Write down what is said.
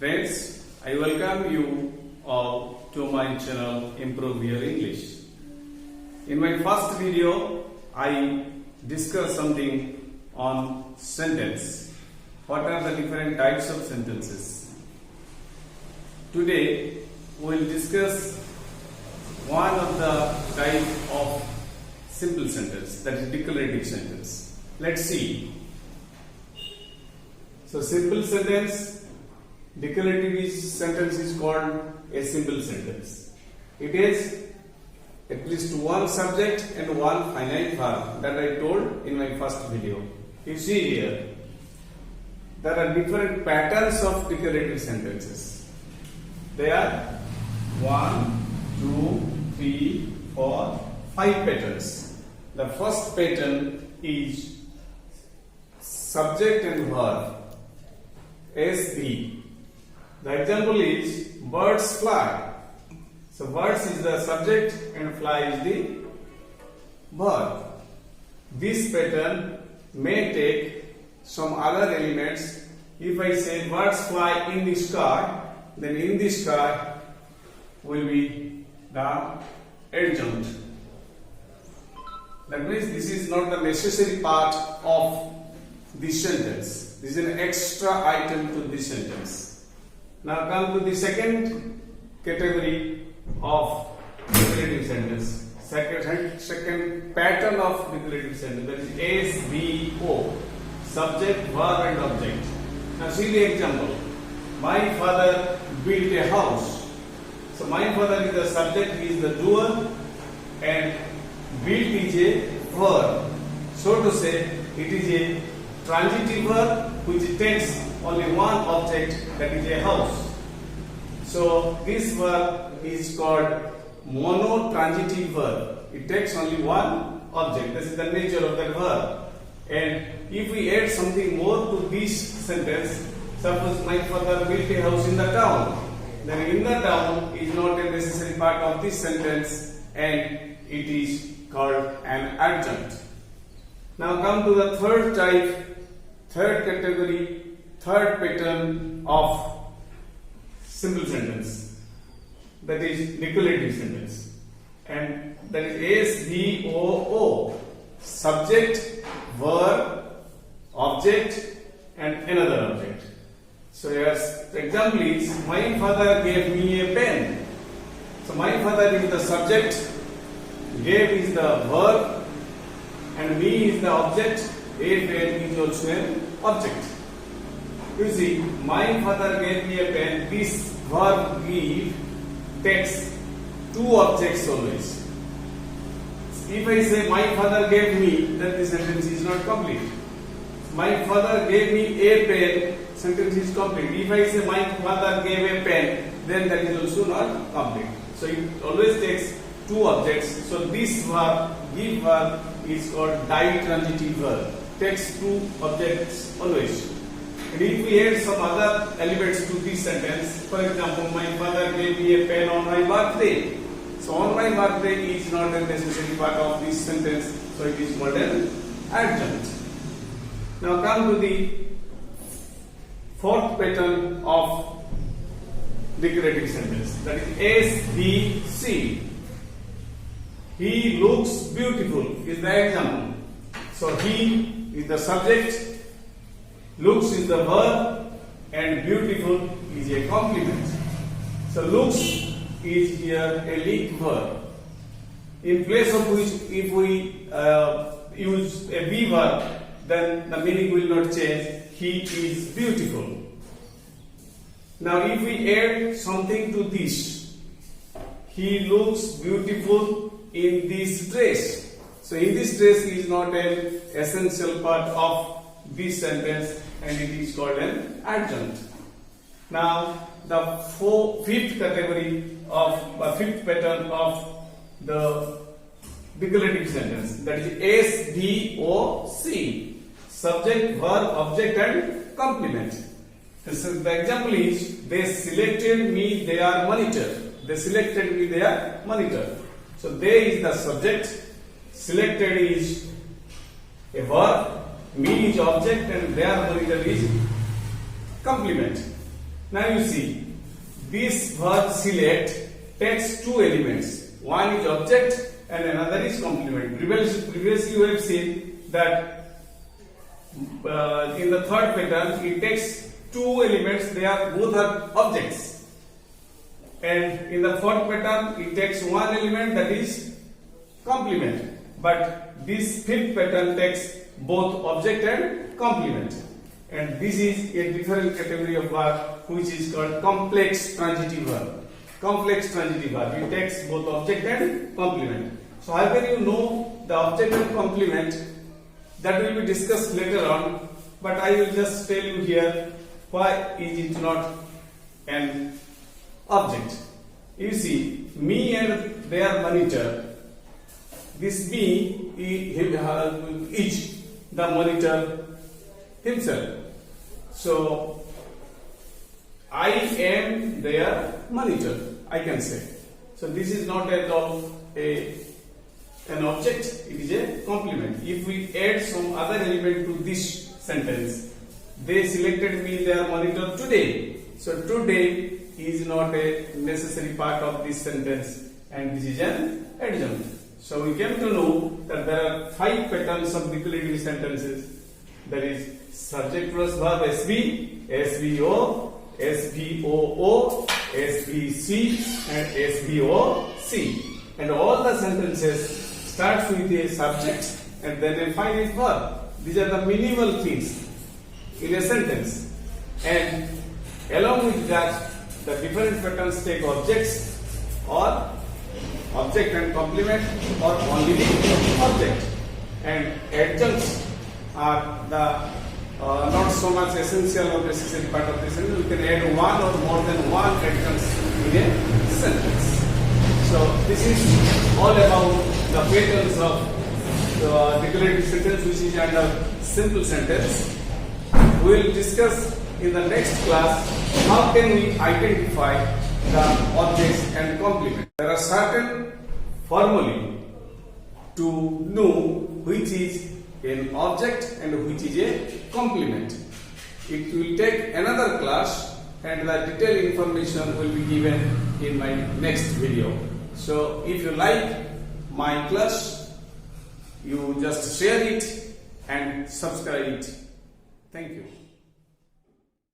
Friends, I welcome you all to my channel Improve Your English. In my first video, I discussed something on sentence. What are the different types of sentences? Today, we will discuss one of the type of simple sentence, that is declarative sentence. Let's see. So, simple sentence. Declarative sentence is called a simple sentence. It is at least one subject and one finite verb that I told in my first video. You see here, there are different patterns of declarative sentences. They are 1, 2, 3, 4, 5 patterns. The first pattern is subject and verb. SB. The example is birds fly. So birds is the subject and fly is the verb. This pattern may take some other elements. If I say birds fly in the sky, then in the sky will be the adjunct. That means this is not the necessary part of this sentence. This is an extra item to this sentence. Now come to the second category of declarative sentence. Second pattern of declarative sentence, that is SVO, subject, verb and object. Now see the example. My father built a house. So my father is the subject, he is the doer, and built is a verb. So to say, it is a transitive verb which takes only one object, that is a house. So this verb is called monotransitive verb. It takes only one object. This is the nature of that verb. And if we add something more to this sentence, suppose my father built a house in the town, then in the town is not a necessary part of this sentence and it is called an adjunct. Now come to the third type, third category, third pattern of simple sentence, that is declarative sentence, and that is SVOO, subject, verb, object and another object. So here the example is, my father gave me a pen. So my father is the subject, gave is the verb and me is the object. A pen is also an object. You see, my father gave me a pen. This verb give takes two objects always. If I say my father gave me, then the sentence is not complete. My father gave me a pen, sentence is complete. If I say my father gave a pen, then that is also not complete. So it always takes two objects. So this verb, give verb, is called ditransitive verb. Takes two objects always. And if we add some other elements to this sentence, for example, my father gave me a pen on my birthday. So on my birthday is not a necessary part of this sentence, so it is called an adjunct. Now come to the fourth pattern of declarative sentence, that is SVC. He looks beautiful is the example. So he is the subject, looks is the verb and beautiful is a complement. So looks is here a linked verb. In place of which if we use a be verb, then the meaning will not change. He is beautiful. Now if we add something to this, he looks beautiful in this dress. So in this dress is not an essential part of this sentence and it is called an adjunct. Now the fifth category of fifth pattern of the declarative sentence, that is SVOC, subject, verb, object and complement. So the example is, they selected me their monitor. They selected me their monitor. So they is the subject, selected is a verb, me is object and their monitor is complement. Now you see, this verb select takes two elements. One is object and another is complement. Previously we have seen that in the third pattern it takes two elements, they are both are objects. And in the fourth pattern it takes one element, that is complement. But this fifth pattern takes both object and complement. And this is a different category of verb which is called complex transitive verb. Complex transitive verb. It takes both object and complement. So how can you know the object and complement? That will be discussed later on. But I will just tell you here why is it not an object. You see, me and their monitor. This me is the monitor himself. So I am their monitor, I can say. So this is not at all an object, it is a complement. If we add some other element to this sentence, they selected me their monitor today. So today is not a necessary part of this sentence, and this is an adjunct. So we came to know that there are 5 patterns of declarative sentences. That is subject plus verb SB, SVO, SVOO, SVC and SVOC. And all the sentences starts with a subject and then a finite verb. These are the minimal things in a sentence. And along with that, the different patterns take objects or object and complement or only the object. And adjuncts are the not so much essential or necessary part of the sentence. We can add one or more than one adjuncts in a sentence. So this is all about the patterns of the declarative sentence, which is under simple sentence. We will discuss in the next class how can we identify the objects and complement. There are certain formulae to know which is an object and which is a complement. It will take another class and the detailed information will be given in my next video. So if you like my class, you just share it and subscribe it. Thank you.